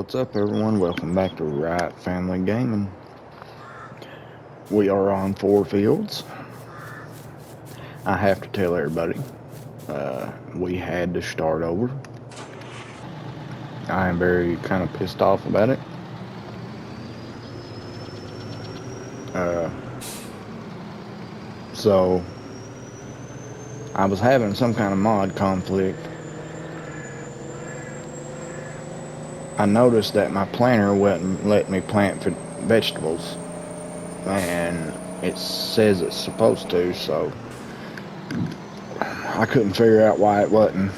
What's up, everyone? Welcome back to Wright Family Gaming. We are on 4 fields. I have to tell everybody, we had to start over. I am very kind of pissed off about it. So, I was having some kind of mod conflict. I noticed that my planter wouldn't let me plant vegetables, and it says it's supposed to, so I couldn't figure out why it wasn't.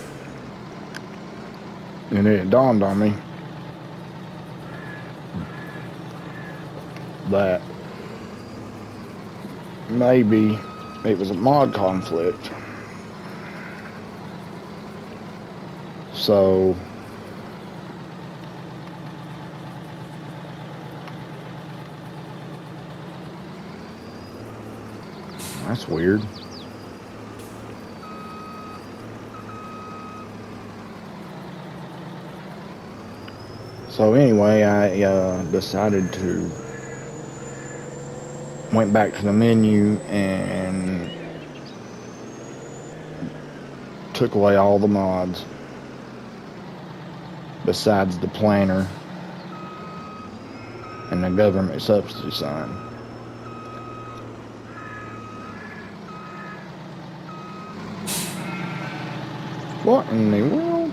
And it dawned on me that maybe it was a mod conflict. So that's weird. So anyway, I decided to went back to the menu and took away all the mods besides the planter and the government subsidy sign. What in the world?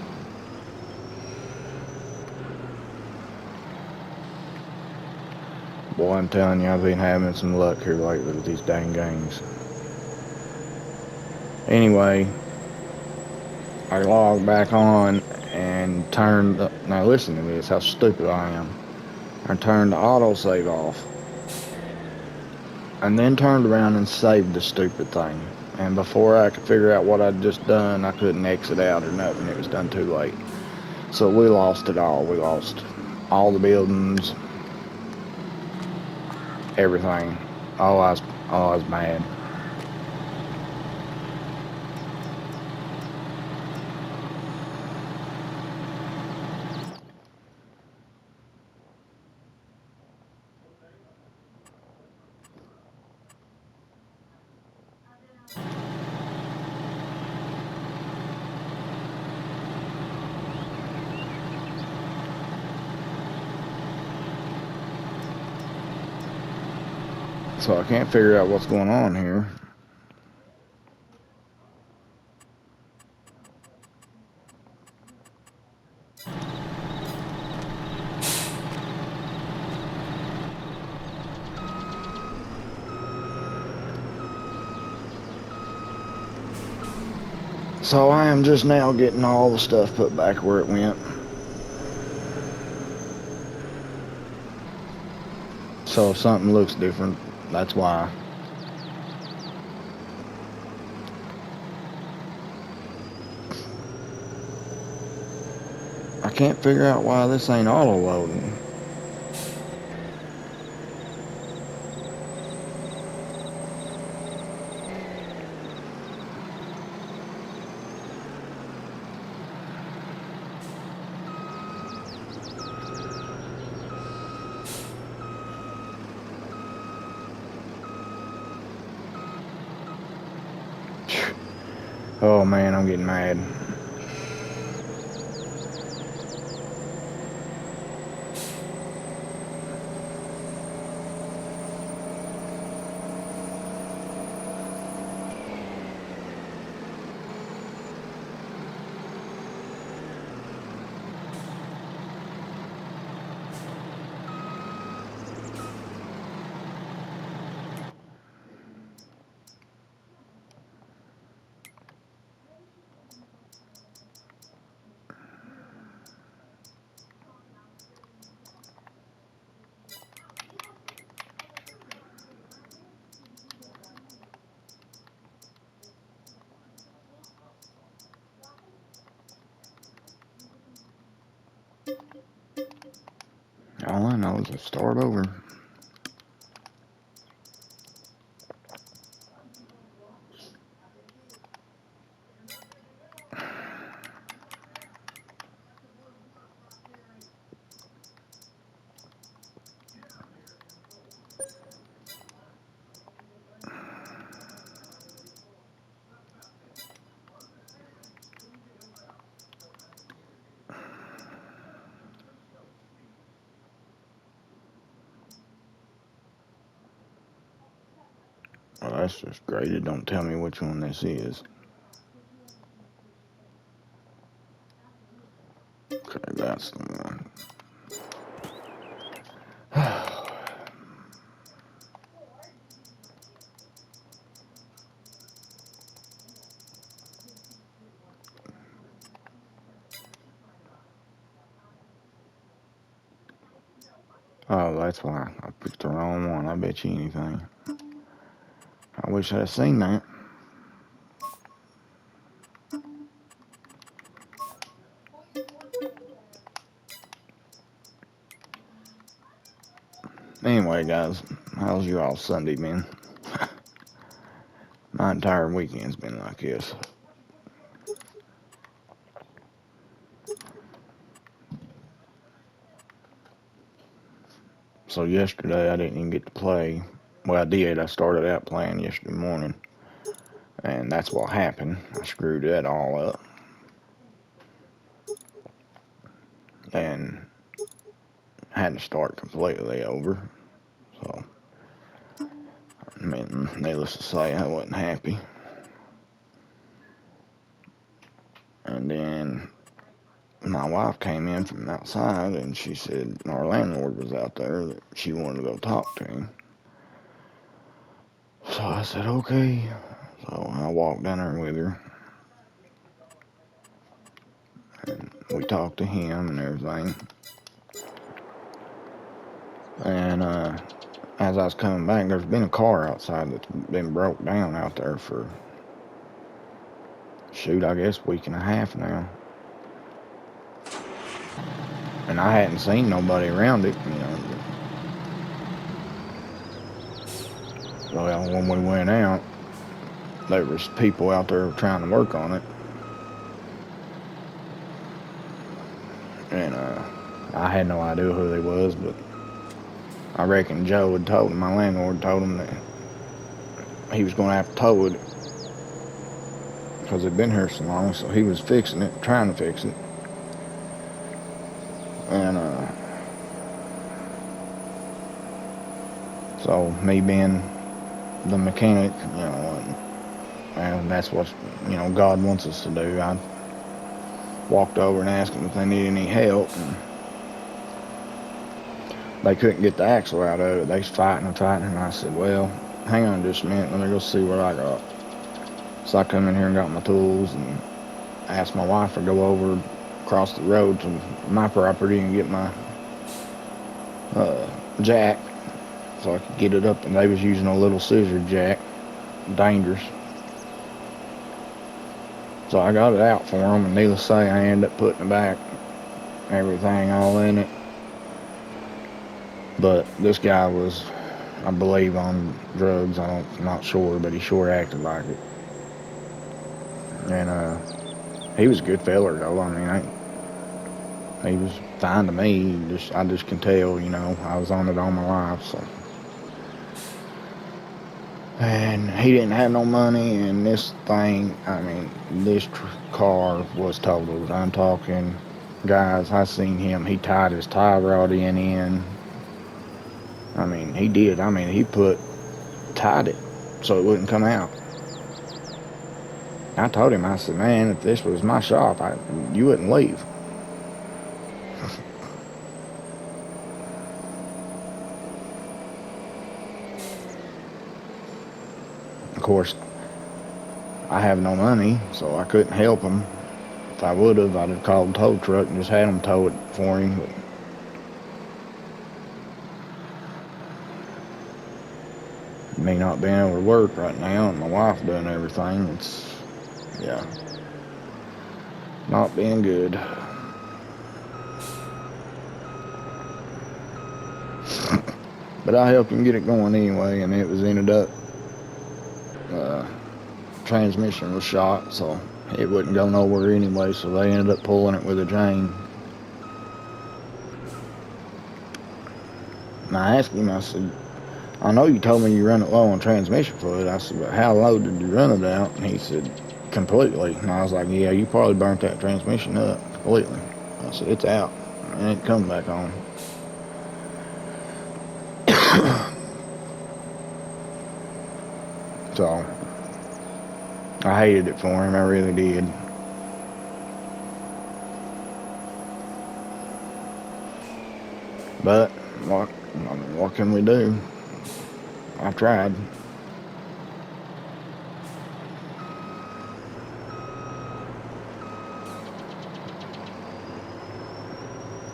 Boy, I'm telling you, I've been having some luck here lately with these dang games. Anyway, I logged back on and turned, now listen to this, how stupid I am. I turned the autosave off and then turned around and saved the stupid thing. And before I could figure out what I'd just done, I couldn't exit out or nothing. It was done too late. So we lost it all. We lost all the buildings, everything. I was mad. So I can't figure out what's going on here. So I am just now getting all the stuff put back where it went. So if something looks different, that's why. I can't figure out why this ain't auto loading. Oh man, I'm getting mad. All I know is to start over. Oh, that's just great. It don't tell me which one this is. Okay, that's the one. Oh, that's why I picked the wrong one. I bet you anything. I wish I'd seen that. Anyway, guys, how's you all Sunday been? My entire weekend's been like this. So yesterday I didn't even get to play. Well, I did. I started out playing yesterday morning, and that's what happened. I screwed that all up, and had to start completely over. So, I mean, needless to say, I wasn't happy. And then my wife came in from outside, and she said our landlord was out there, that she wanted to go talk to him. So I said, okay. So I walked down there with her, and we talked to him and everything. And as I was coming back, there's been a car outside that's been broke down out there for, shoot, I guess a week and a half now. And I hadn't seen nobody around it, you know. Well, when we went out, there was people out there trying to work on it. And I had no idea who they was, but I reckon Joe had told him, my landlord told him that he was going to have to tow it because it'd been here so long, so he was fixing it, trying to fix it. And so me being the mechanic, you know, and that's what, you know, God wants us to do. I walked over and asked them if they needed any help, and they couldn't get the axle out of it. They was fighting, and I said, well, hang on just a minute, let me go see what I got. So I come in here and got my tools and asked my wife to go over across the road to my property and get my jack so I could get it up. And they was using a little scissor jack, dangerous. So I got it out for them, and needless to say, I ended up putting it back, everything all in it. But this guy was, I believe, on drugs. I'm not sure, but he sure acted like it. And he was a good feller, though. I mean, he was fine to me. I just can tell, you know, I was on it all my life. So, and he didn't have no money, and this thing, I mean, this car was totaled. I'm talking, guys, I seen him. He tied his tie rod in. I mean, he did. I mean, he tied it so it wouldn't come out. I told him, I said, man, if this was my shop, you wouldn't leave. Of course, I have no money, so I couldn't help him. If I would have, I'd have called the tow truck and just had him tow it for him. But me not being able to work right now and my wife doing everything, it's, yeah, not being good. But I helped him get it going anyway, and it was ended up, transmission was shot, so it wouldn't go nowhere anyway, so they ended up pulling it with a chain. And I asked him, I said, I know you told me you run it low on transmission fluid. I said, but how low did you run it out? And he said, completely. And I was like, yeah, you probably burnt that transmission up completely. I said, it's out. It ain't coming back on. So I hated it for him, I really did. But what can we do? I tried.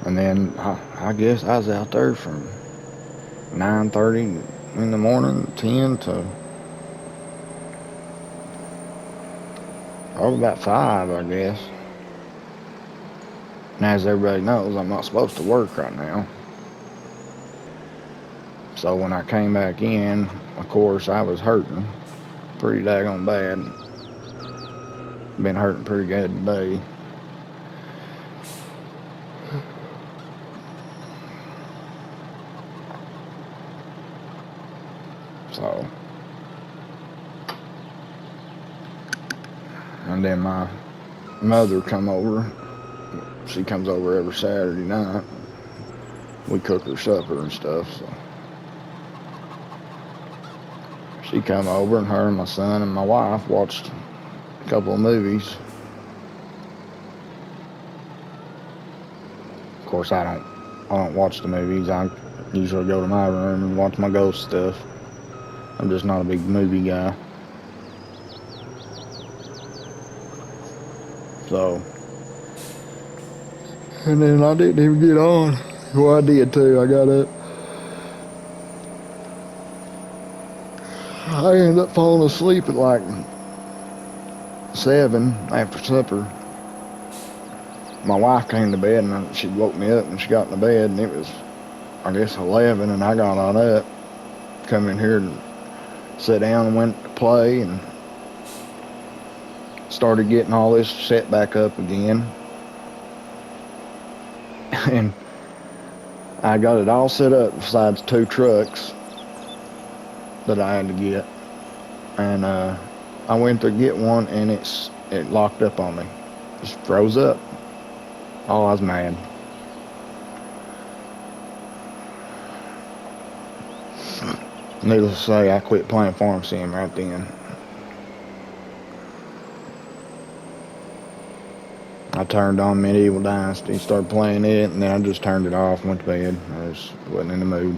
And then I guess I was out there from 9:30 in the morning, 10 to about 5, I guess. And as everybody knows, I'm not supposed to work right now. So when I came back in, of course, I was hurting pretty daggone bad. Been hurting pretty good today. So, and then my mother come over. She comes over every Saturday night. We cook her supper and stuff, so she come over, and her and my son and my wife watched a couple of movies. Of course, I don't watch the movies. I usually go to my room and watch my ghost stuff. I'm just not a big movie guy. So, and then I didn't even get on. Well, I did too. I got up. I ended up falling asleep at like 7 after supper. My wife came to bed and she woke me up and she got in the bed, and it was, I guess, 11, and I got on up, come in here and sat down and went to play and started getting all this set back up again. And I got it all set up besides 2 trucks that I had to get. And I went to get one and it locked up on me. Just froze up. Oh, I was mad. Needless to say, I quit playing Farm Sim right then. I turned on Medieval Dynasty, started playing it, and then I just turned it off and went to bed. I just wasn't in the mood.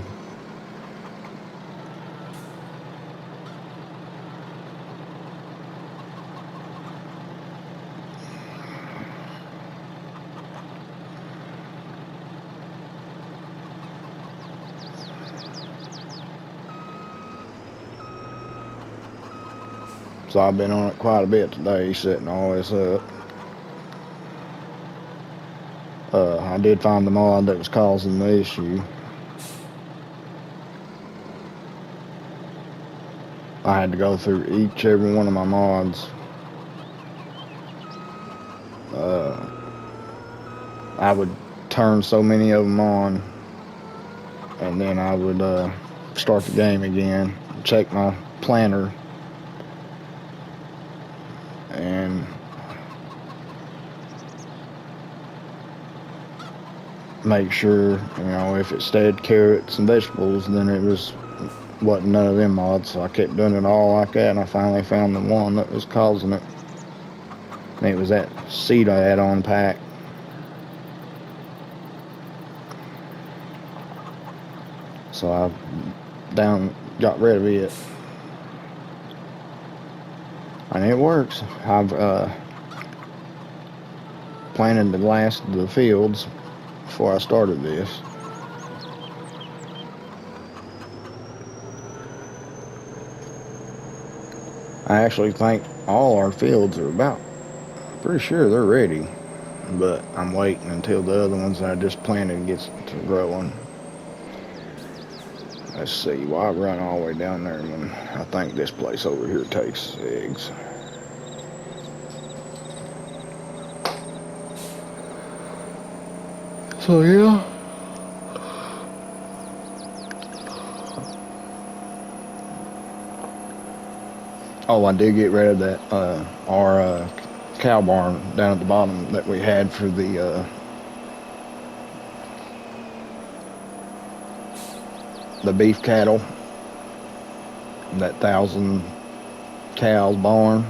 So I've been on it quite a bit today, setting all this up. I did find the mod that was causing the issue. I had to go through every one of my mods. I would turn so many of them on, and then I would start the game again, check my planner, and make sure, if it stayed carrots and vegetables, then it wasn't none of them mods. So I kept doing it all like that, and I finally found the one that was causing it. And it was that seed add-on pack. So I got rid of it. And it works. I've planted the last of the fields before I started this. I actually think all our fields are pretty sure they're ready, but I'm waiting until the other ones I just planted gets to growing. Let's see, why run all the way down there when I think this place over here takes eggs. So yeah. Oh, I did get rid of that our cow barn down at the bottom that we had for the beef cattle. That 1,000 cow's barn.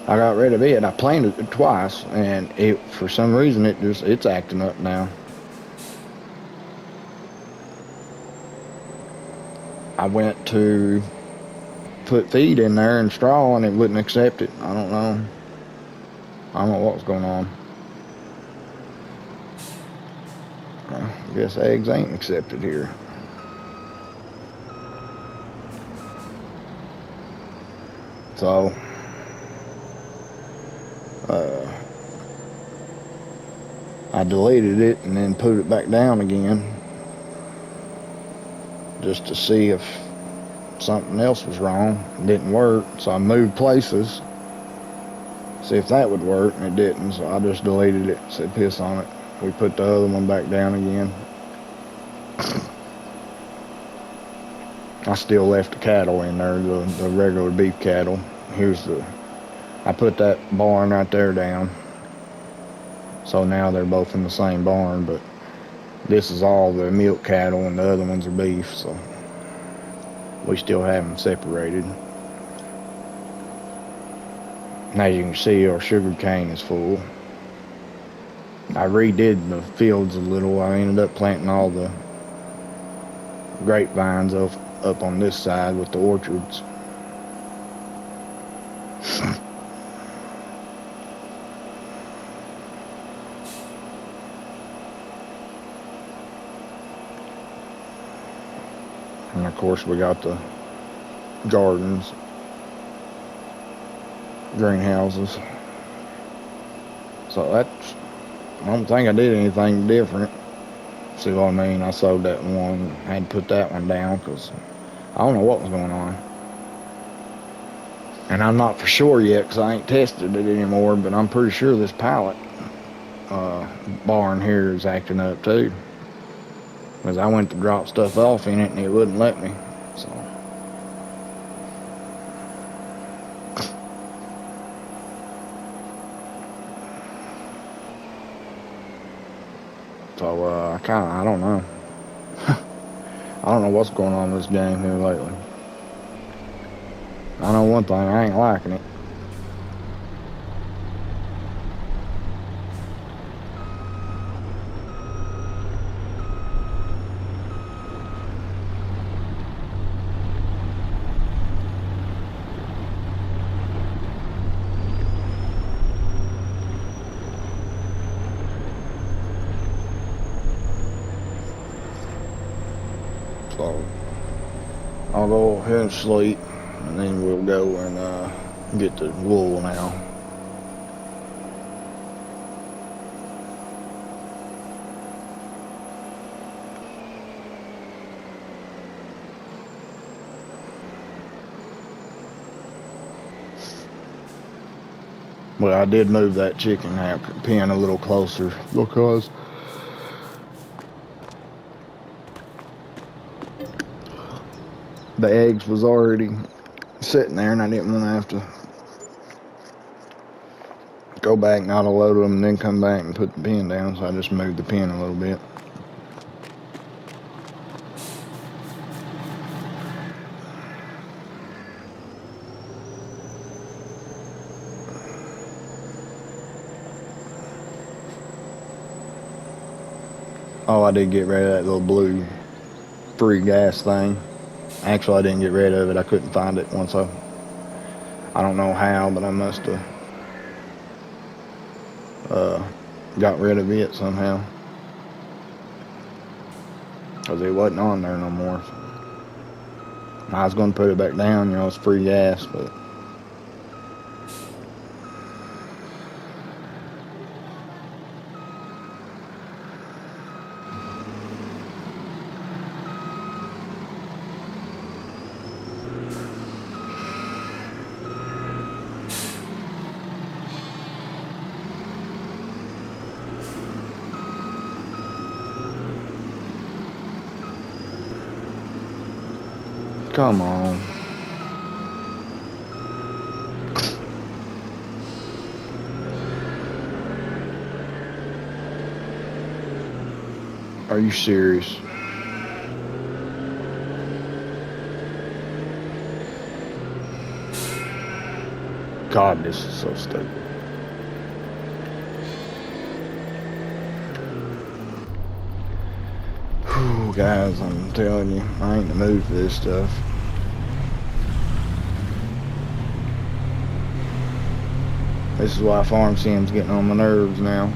I got rid of it. I planted it twice, and it, for some reason, it's acting up now. I went to put feed in there and straw, and it wouldn't accept it. I don't know. I don't know what was going on. I guess eggs ain't accepted here. So, I deleted it and then put it back down again just to see if something else was wrong. It didn't work, so I moved places, see if that would work, and it didn't, so I just deleted it, said piss on it. We put the other one back down again. I still left the cattle in there, the regular beef cattle. I put that barn right there down. So now they're both in the same barn, but this is all the milk cattle and the other ones are beef, so we still have them separated. And as you can see, our sugar cane is full. I redid the fields a little. I ended up planting all the grapevines up on this side with the orchards. And of course we got the gardens, greenhouses. So I don't think I did anything different. See what I mean? I sowed that one, had to put that one down because I don't know what was going on. And I'm not for sure yet because I ain't tested it anymore, but I'm pretty sure this pallet barn here is acting up too. Because I went to drop stuff off in it and it wouldn't let me. So I don't know. I don't know what's going on in this game here lately. I know one thing, I ain't liking it. So I'll go ahead and sleep, and then we'll go and get the wool now. Well, I did move that chicken pen a little closer because the eggs was already sitting there and I didn't want to have to go back and auto-load them and then come back and put the pen down, so I just moved the pen a little bit. Oh, I did get rid of that little blue free gas thing. Actually, I didn't get rid of it. I couldn't find it once I don't know how, but I must have got rid of it somehow. Because it wasn't on there no more. I was going to put it back down, it's free gas, but come on. Are you serious? God, this is so stupid. Whew, guys, I'm telling you, I ain't in the mood for this stuff. This is why farm sim's getting on my nerves now.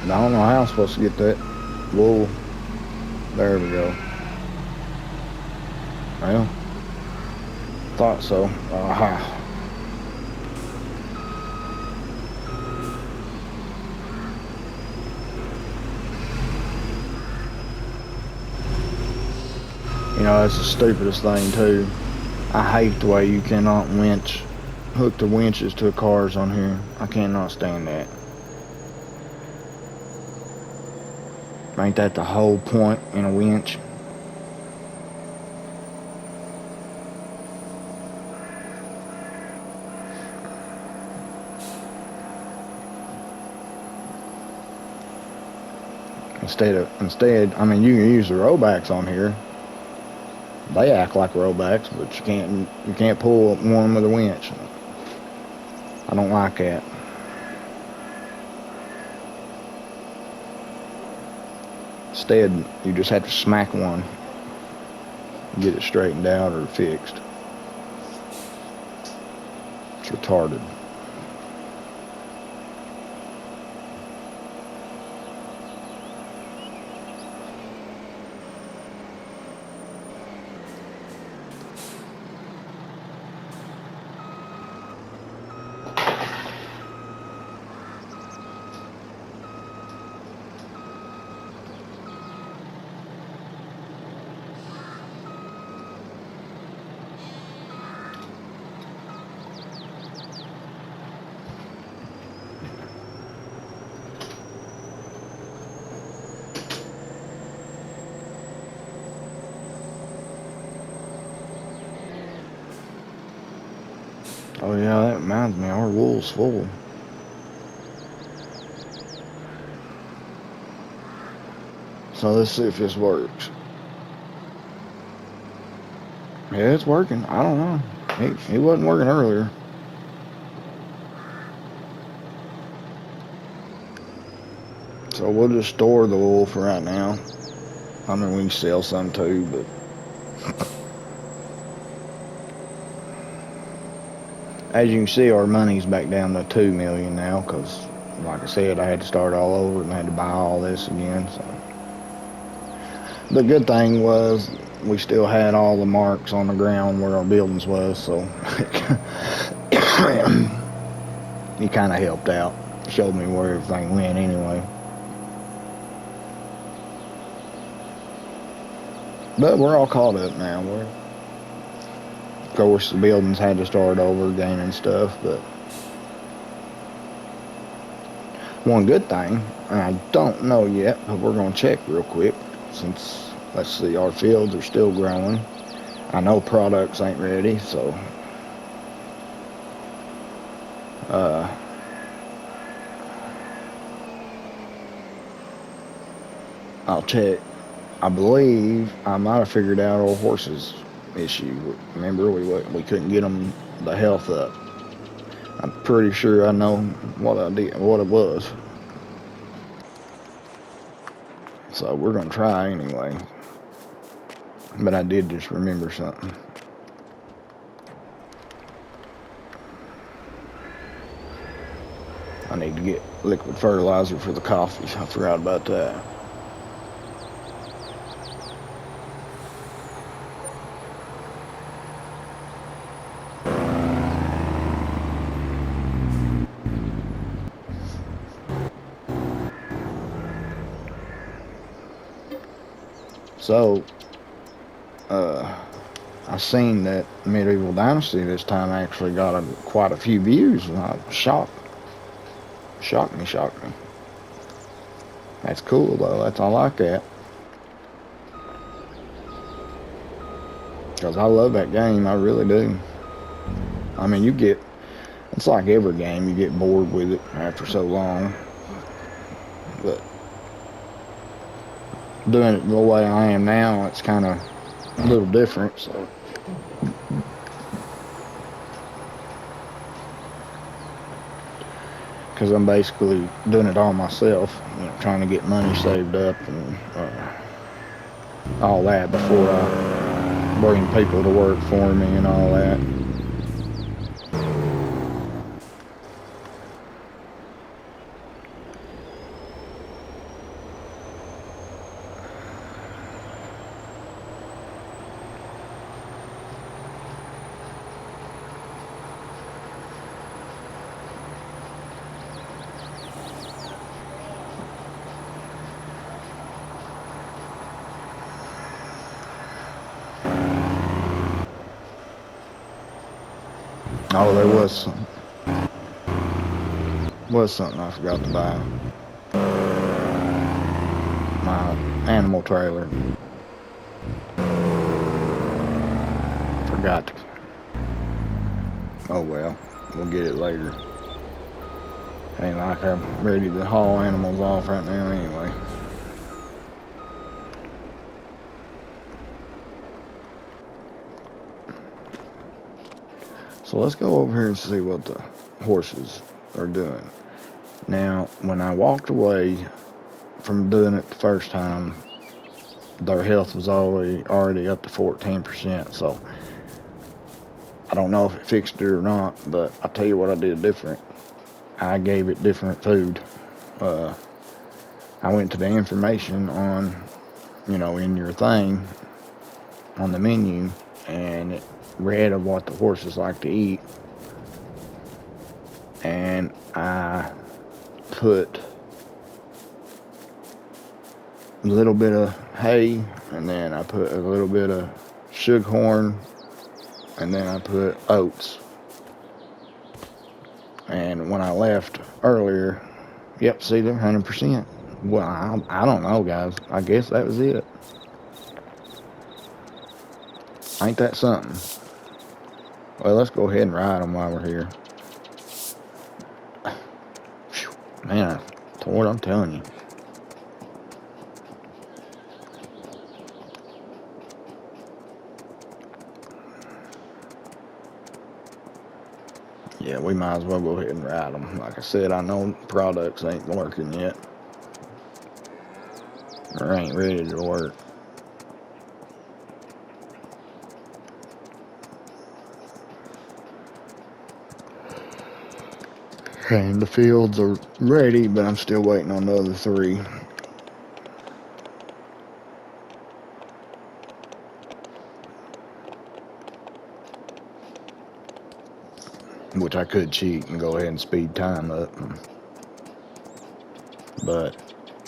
And I don't know how I'm supposed to get that wool. There we go. Well, thought so. Aha. You know, that's the stupidest thing too. I hate the way you cannot hook the winches to cars on here. I cannot stand that. Ain't that the whole point in a winch? Instead, I mean, you can use the rollbacks on here. They act like rollbacks, but you can't pull one with a winch. I don't like that. Instead, you just have to smack one, get it straightened out or fixed. It's retarded. Oh yeah, that reminds me, our wool's full. So let's see if this works. Yeah, it's working. I don't know. He wasn't working earlier. So we'll just store the wool for right now. I mean, we can sell some too, but as you can see, our money's back down to $2 million now, because like I said, I had to start all over and I had to buy all this again. So the good thing was we still had all the marks on the ground where our buildings was, so he kind of helped out, showed me where everything went anyway. But we're all caught up now. Of course, the buildings had to start over again and stuff, but one good thing, and I don't know yet, but we're going to check real quick, since, let's see, our fields are still growing. I know products ain't ready, so I'll check. I believe I might have figured out our horses issue. Remember, we couldn't get them the health up. I'm pretty sure I know what it was. So we're gonna try anyway. But I did just remember something. I need to get liquid fertilizer for the coffee. I forgot about that. So, I seen that Medieval Dynasty this time actually got quite a few views, and I was shocked. Shocked me. That's cool though. That's I like that. Because I love that game. I really do. I mean, it's like every game, you get bored with it after so long. But doing it the way I am now, it's kind of a little different. So, because I'm basically doing it all myself, trying to get money saved up and all that before I bring people to work for me and all that. Oh, there was something I forgot to buy. My animal trailer. Forgot to. Oh well, we'll get it later. Ain't like I'm ready to haul animals off right now anyway. So let's go over here and see what the horses are doing. Now, when I walked away from doing it the first time, their health was already up to 14%. So I don't know if it fixed it or not, but I'll tell you what I did different. I gave it different food. I went to the information on, in your thing, on the menu, and it read of what the horses like to eat. And I put a little bit of hay, and then I put a little bit of sugarhorn, and then I put oats. And when I left earlier, yep, see, they're 100%. Well, I don't know, guys. I guess that was it. Ain't that something? Well, let's go ahead and ride them while we're here. Man, Lord, I'm telling you. Yeah, we might as well go ahead and ride them. Like I said, I know products ain't working yet. Or ain't ready to work. And the fields are ready, but I'm still waiting on the other 3. Which I could cheat and go ahead and speed time up. But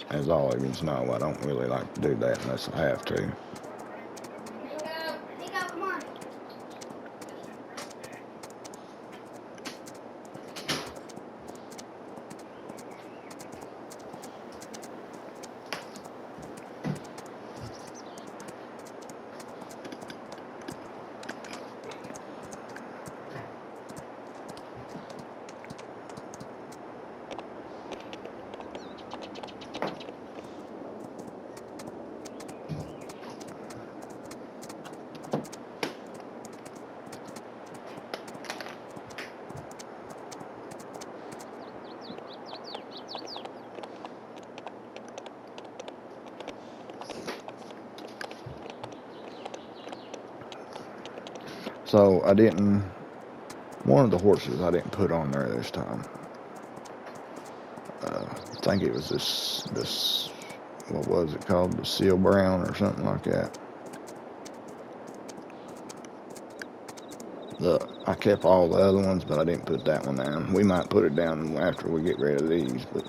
as all of you know, I don't really like to do that unless I have to. Come on. So one of the horses I didn't put on there this time. I think it was this, what was it called? The Seal Brown or something like that. I kept all the other ones, but I didn't put that one down. We might put it down after we get rid of these, but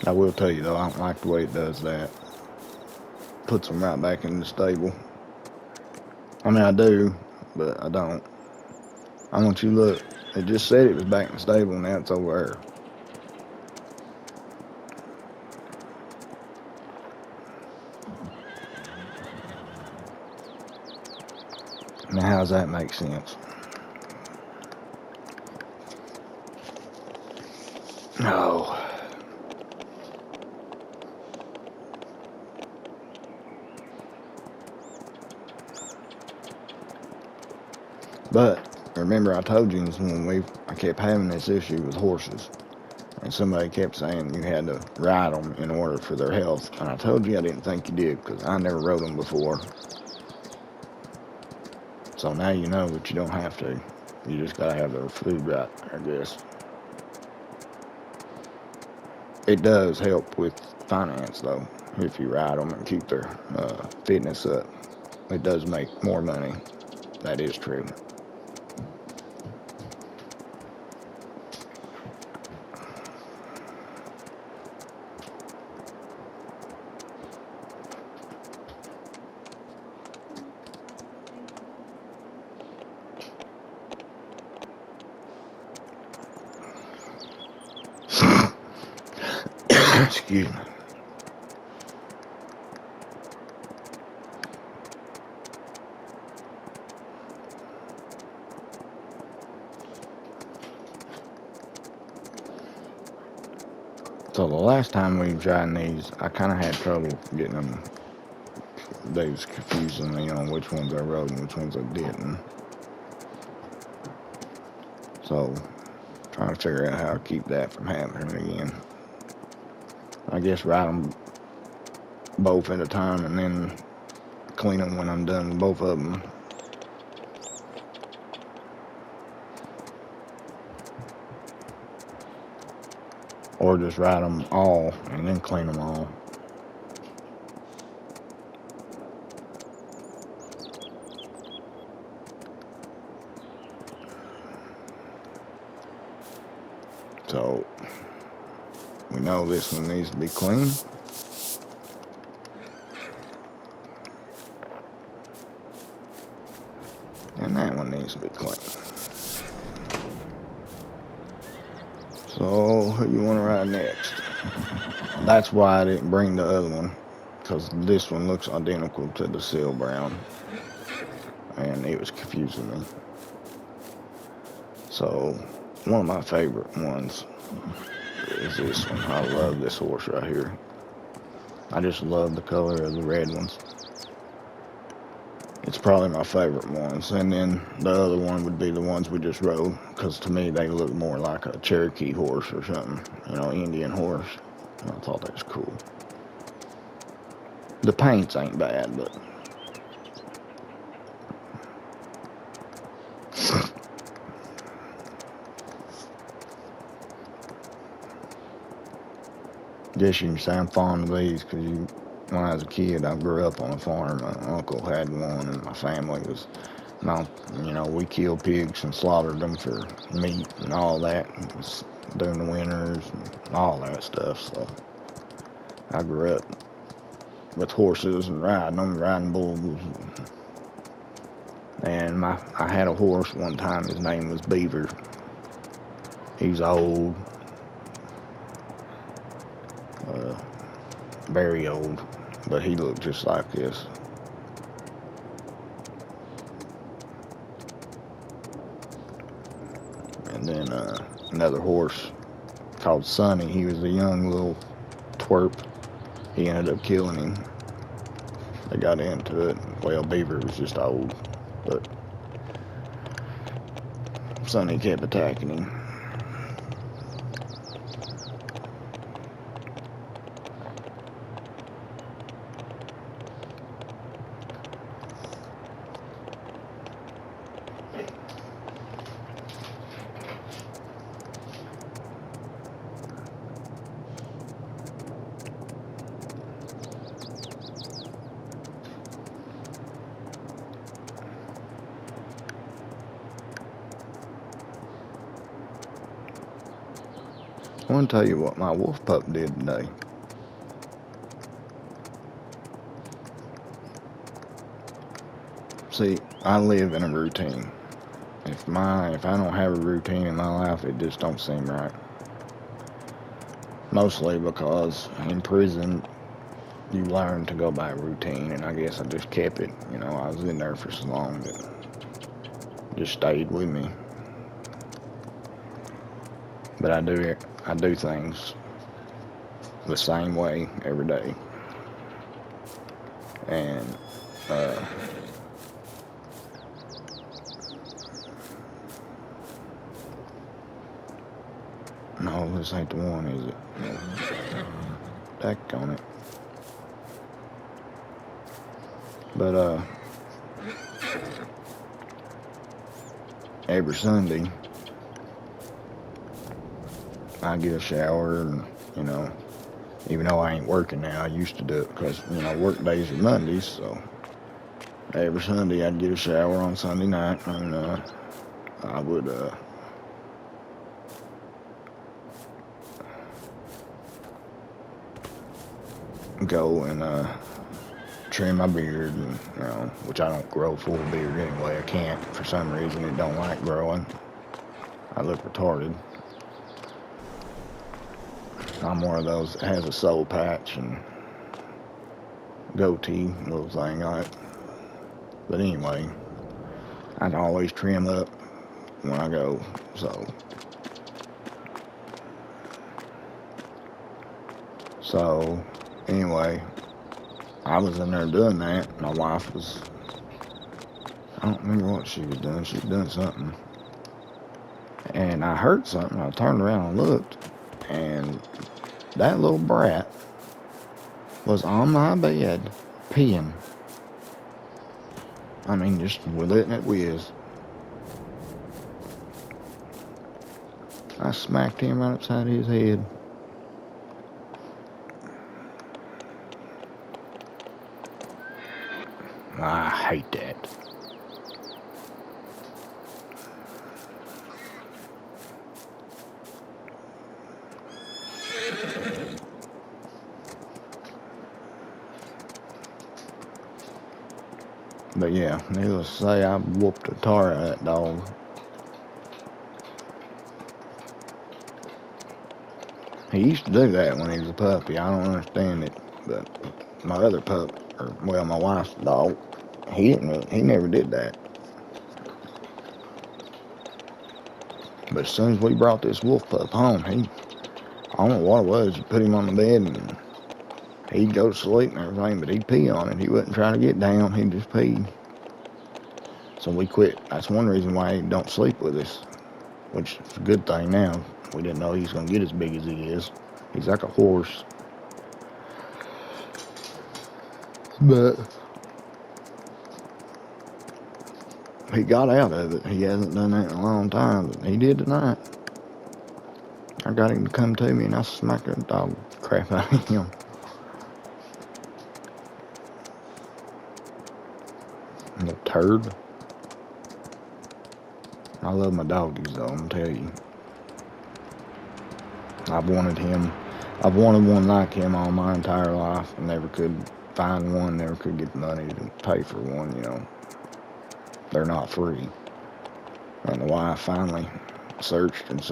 I will tell you though, I don't like the way it does that. Puts them right back in the stable. I mean, I do, but I don't. I want you to look. It just said it was back in the stable, and now it's over there. Now, how does that make sense? No. But remember, I told you when I kept having this issue with horses, and somebody kept saying you had to ride them in order for their health, and I told you I didn't think you did because I never rode them before. So now you know that you don't have to. You just gotta have their food right, I guess. It does help with finance though, if you ride them and keep their fitness up. It does make more money. That is true. Excuse me. So the last time we tried these, I kind of had trouble getting them. They was confusing me on which ones I rode and which ones I didn't. So, trying to figure out how to keep that from happening again. I guess ride them both at a time and then clean them when I'm done with both of them. Or just ride them all and then clean them all. So, we know this one needs to be clean. And that one needs to be clean. So, who you want to ride next? That's why I didn't bring the other one, because this one looks identical to the Seal Brown, and it was confusing me. So, one of my favorite ones is this one. I love this horse right here. I just love the color of the red ones. It's probably my favorite ones. And then the other one would be the ones we just rode, because to me they look more like a Cherokee horse or something, you know, Indian horse. I thought that was cool. The paints ain't bad, but guess you can say I'm fond of these because when I was a kid, I grew up on a farm. My uncle had one, and my family was, we killed pigs and slaughtered them for meat and all that. It was during the winters and all that stuff. So I grew up with horses and riding bulls. And I had a horse one time. His name was Beaver. He's old. Very old, but he looked just like this. And then another horse called Sonny. He was a young little twerp. He ended up killing him. They got into it. Well, Beaver was just old, but Sonny kept attacking him. want to tell you what my wolf pup did today. See, I live in a routine. If I don't have a routine in my life, it just don't seem right. Mostly because in prison, you learn to go by routine, and I guess I just kept it. You know, I was in there for so long that it just stayed with me. But I do things the same way every day, and no, this ain't the one, is it? No. Back on it. But every Sunday I get a shower, and you know, even though I ain't working now, I used to do it because you know work days are Mondays, so every Sunday I'd get a shower on Sunday night, and I would go and trim my beard, and you know, which I don't grow full beard anyway. I can't for some reason. It don't like growing. I look retarded. I'm one of those that has a soul patch and goatee little thing on it. But anyway, I can always trim up when I go. So anyway, I was in there doing that. My wife was, I don't remember what she was doing. She was doing something. And I heard something. I turned around and looked. And that little brat was on my bed peeing. I mean, just letting it whiz. I smacked him right upside his head. I hate that. But yeah, needless to say, I whooped the tar out of that dog. He used to do that when he was a puppy. I don't understand it, but my other pup, or well, my wife's dog, he never did that. But as soon as we brought this wolf pup home, I don't know what it was, you put him on the bed and he'd go to sleep and everything, but he'd pee on it. He wasn't trying to get down, he'd just pee. So we quit. That's one reason why he don't sleep with us, which is a good thing now. We didn't know he was going to get as big as he is. He's like a horse. But he got out of it. He hasn't done that in a long time, but he did tonight. I got him to come to me and I smacked the dog crap out of him. The turd. I love my doggies though, I'm gonna tell you. I've wanted one like him all my entire life. I never could find one, never could get the money to pay for one, you know. They're not free. And the wife finally searched and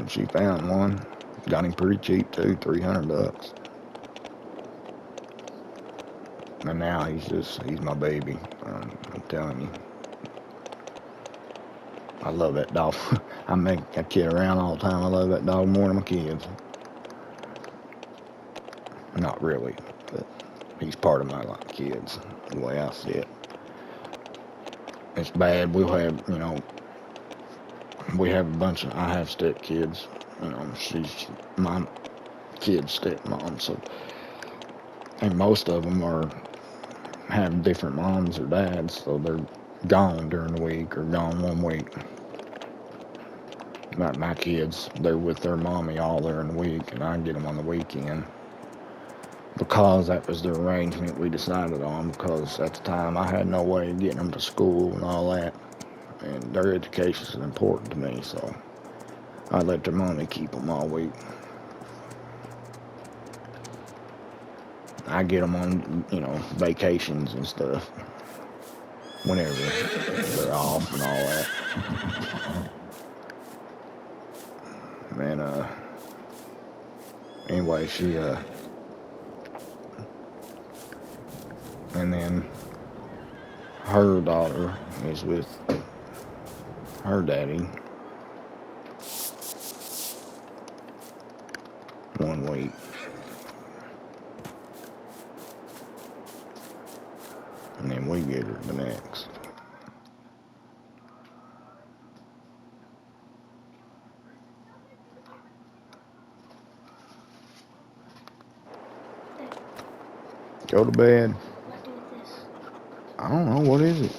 she found one. Got him pretty cheap too, $300. And now he's my baby. I'm telling you. I love that dog. I make that kid around all the time. I love that dog more than my kids. Not really, but he's part of my kids, the way I see it. It's bad. We have a bunch of, I have step kids. You know, she's my kid's stepmom, so, and most of them have different moms or dads, so they're gone during the week or gone 1 week. Not my kids, they're with their mommy all during the week, and I get them on the weekend. Because that was the arrangement we decided on, because at the time I had no way of getting them to school and all that. And their education is important to me, so I let their mommy keep them all week. I get them on, vacations and stuff. Whenever they're off and all that. And, anyway, and then her daughter is with her daddy 1 week. And then we get her the next. Go to bed. What do with this? I don't know, what is it?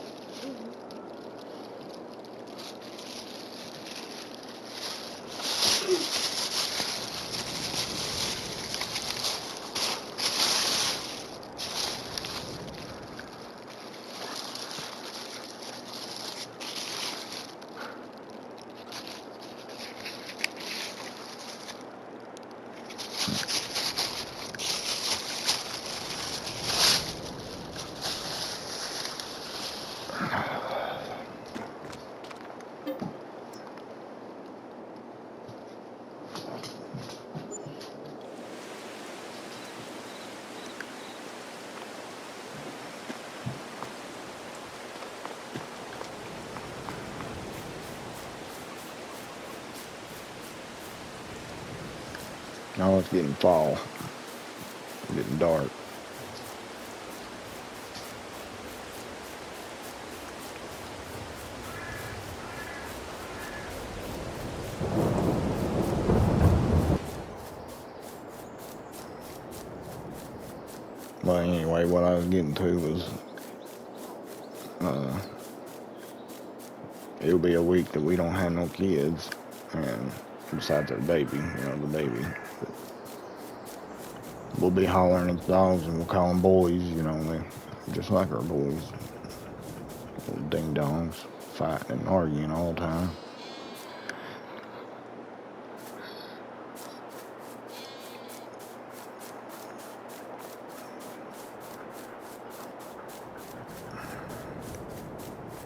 Oh, it's getting fall. It's getting dark. Well, anyway, what I was getting to was, it'll be a week that we don't have no kids, and besides our baby, the baby. We'll be hollering at the dogs and we'll call them boys, they just like our boys. Little ding dongs, fighting and arguing all the time.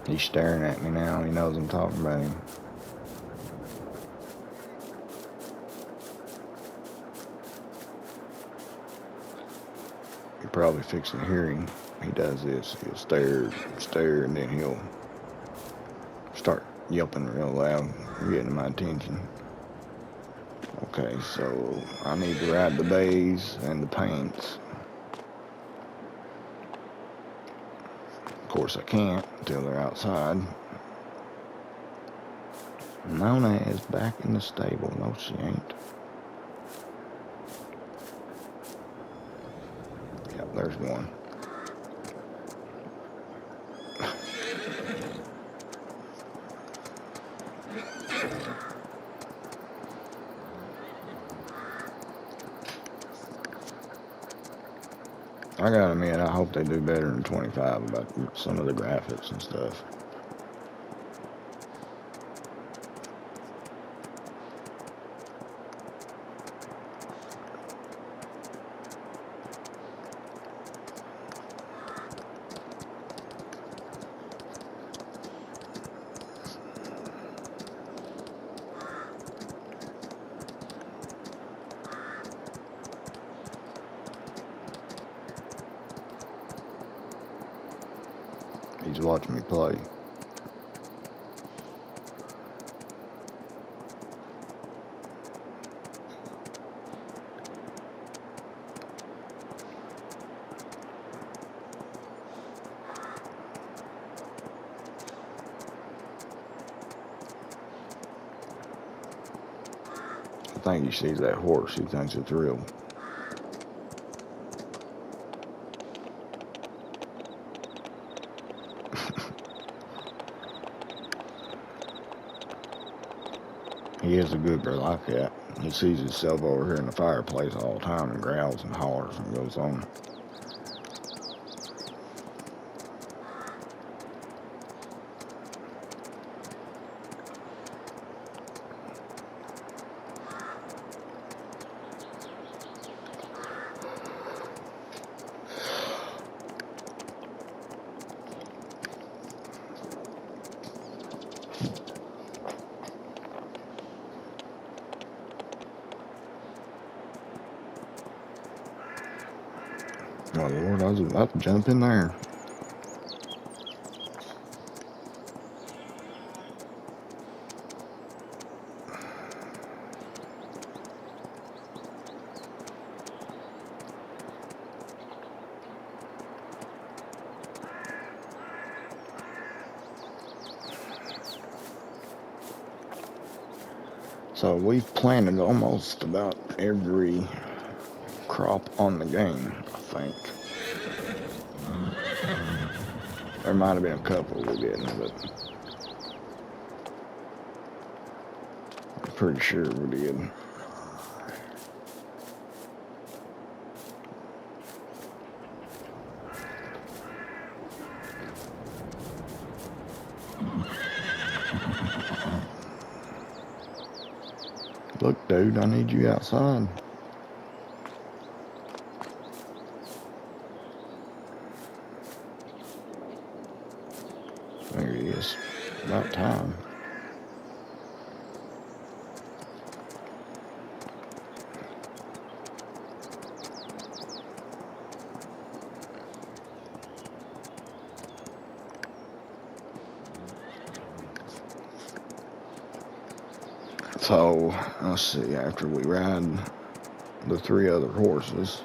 He's staring at me now. He knows I'm talking about him. You're probably fixing to hear him. He does this. He'll stare, and then he'll start yelping real loud, getting my attention. Okay, so I need to ride the bays and the paints. Of course I can't until they're outside. Nona is back in the stable. No, she ain't. Yep, there's one. I gotta admit, I hope they do better than 25 about some of the graphics and stuff. He's watching me play. I think he sees that horse. He thinks it's real. He is a good girl like that. He sees himself over here in the fireplace all the time and growls and hollers and goes on. My Lord, I was about to jump in there. So we've planted almost about every crop on the game, I think. There might have been a couple we didn't, but I'm pretty sure we did. Look, dude, I need you outside. There he is. About time. So, let's see, after we ride the 3 other horses,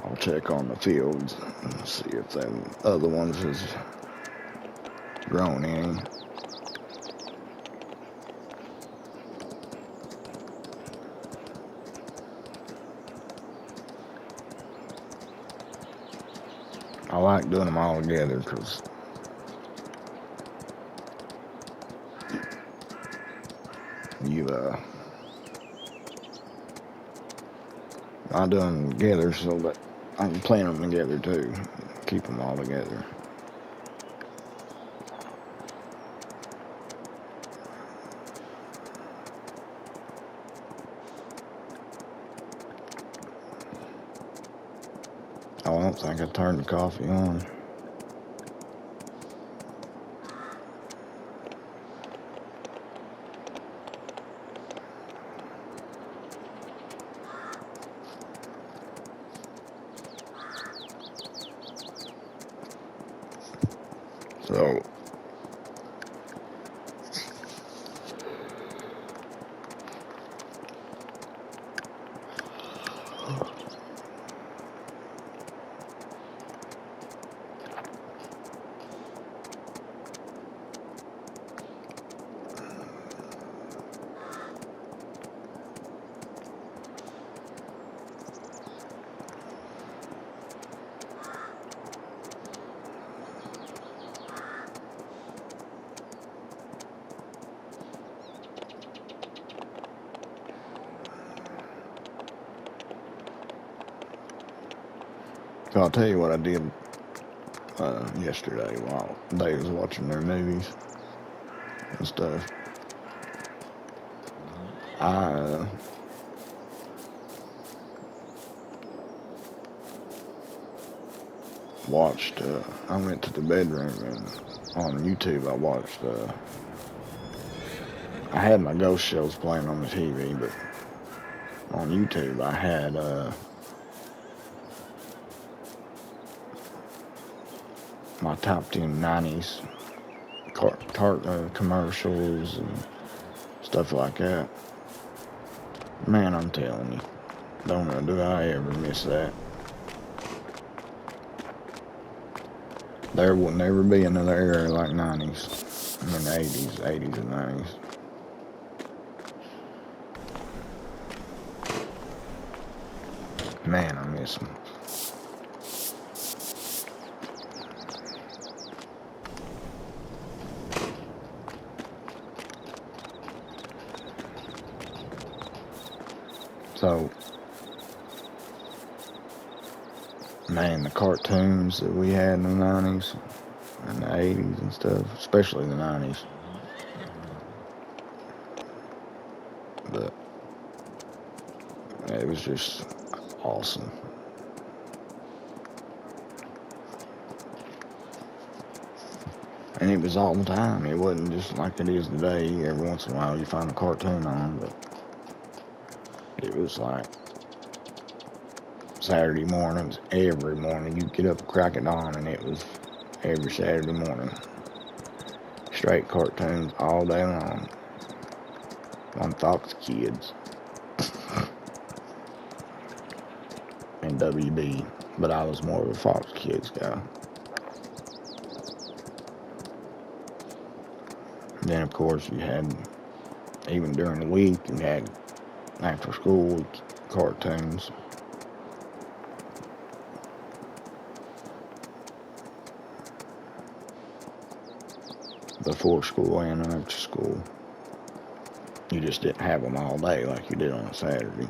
I'll check on the fields and see if them other ones has grown any. I like doing them all together because I do them together so that I can plant them together too. Keep them all together. Oh, I don't think I turned the coffee on. So, I'll tell you what I did yesterday while they was watching their movies and stuff. I watched, I went to the bedroom and on YouTube I watched, I had my ghost shows playing on the TV, but on YouTube I had, my top 10 90s commercials and stuff like that. Man, I'm telling you, do I ever miss that. There will never be another era like 90s. I mean 80s and 90s. Man, I miss them. So, man, the cartoons that we had in the 90s and the 80s and stuff, especially the 90s. But it was just awesome. And it was all the time. It wasn't just like it is today. Every once in a while you find a cartoon on, but it was like Saturday mornings, every morning. You'd get up, crack it on, and it was every Saturday morning. Straight cartoons all day long on Fox Kids and WB, but I was more of a Fox Kids guy. Then, of course, you had, even during the week, you had after school cartoons. Before school and after school. You just didn't have them all day like you did on a Saturday.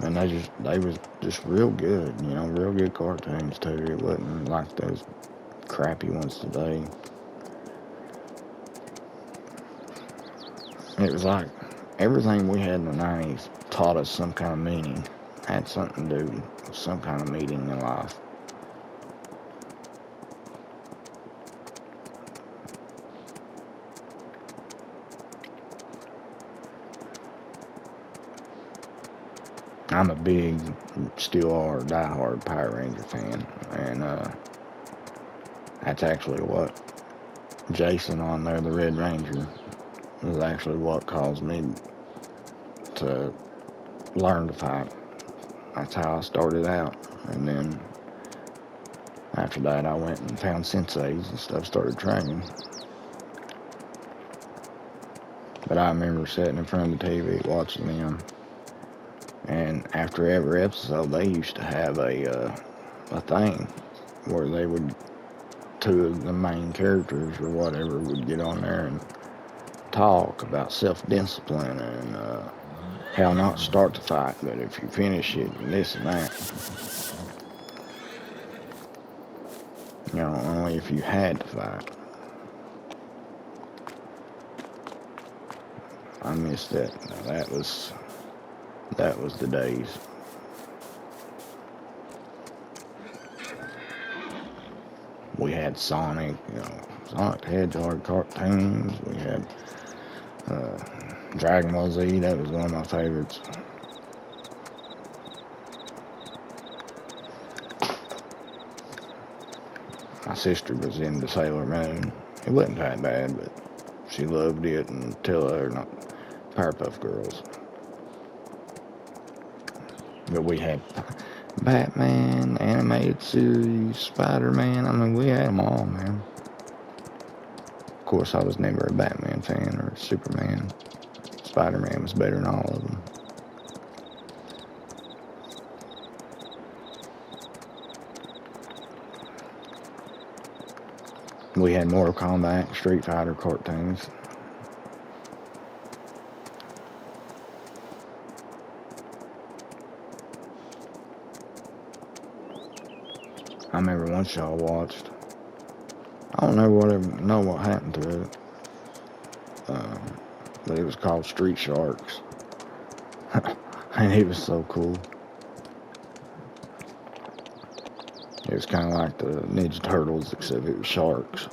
And they was just real good, you know, real good cartoons too. It wasn't like those crappy ones today. It was like everything we had in the 90s taught us some kind of meaning, had something to do with some kind of meaning in life. I'm a big, still are, diehard Power Ranger fan, and that's actually what Jason on there, the Red Ranger, was actually what caused me to learn to fight. That's how I started out, and then after that I went and found senseis and stuff, started training. But I remember sitting in front of the TV watching them, and after every episode they used to have a thing where they would, two of the main characters or whatever would get on there and talk about self-discipline and how not to start the fight, but if you finish it and this and that. You know, only if you had to fight. I missed that. Now, that was the days. We had Sonic, you know, Sonic the Hedgehog cartoons. We had Dragon Ball Z. That was one of my favorites. My sister was into Sailor Moon. It wasn't that bad, but she loved it until Powerpuff Girls. But we had Batman, animated series, Spider-Man. I mean, we had them all, man. Of course, I was never a Batman fan or Superman. Spider-Man was better than all of them. We had Mortal Kombat, Street Fighter cartoons. I remember once y'all watched, I don't know what happened to it, but it was called Street Sharks, and it was so cool. It was kind of like the Ninja Turtles, except it was sharks.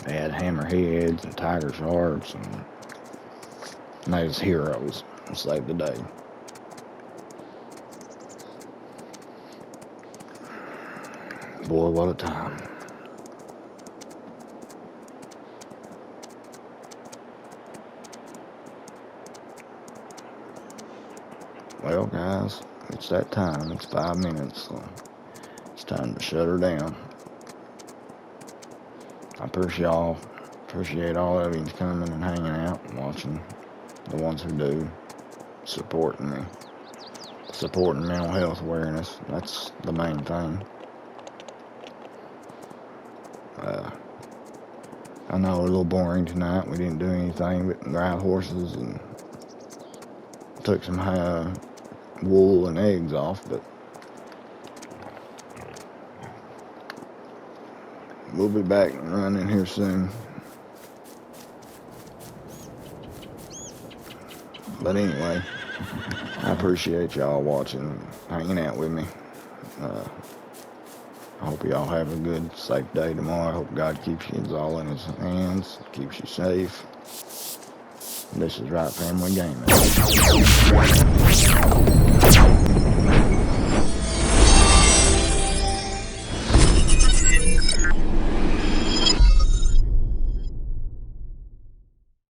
They had hammerheads and tiger sharks, and they was heroes to save the day. Boy, what a time. Well, guys, it's that time. It's 5 minutes, so it's time to shut her down. I appreciate all of you coming and hanging out and watching. The ones who do, supporting me. Supporting mental health awareness. That's the main thing. I know a little boring tonight. We didn't do anything but ride horses and took some wool and eggs off, but we'll be back and running here soon. But anyway, I appreciate y'all watching, hanging out with me. I hope y'all have a good, safe day tomorrow. I hope God keeps you all in his hands, keeps you safe. This is Right Family Gaming.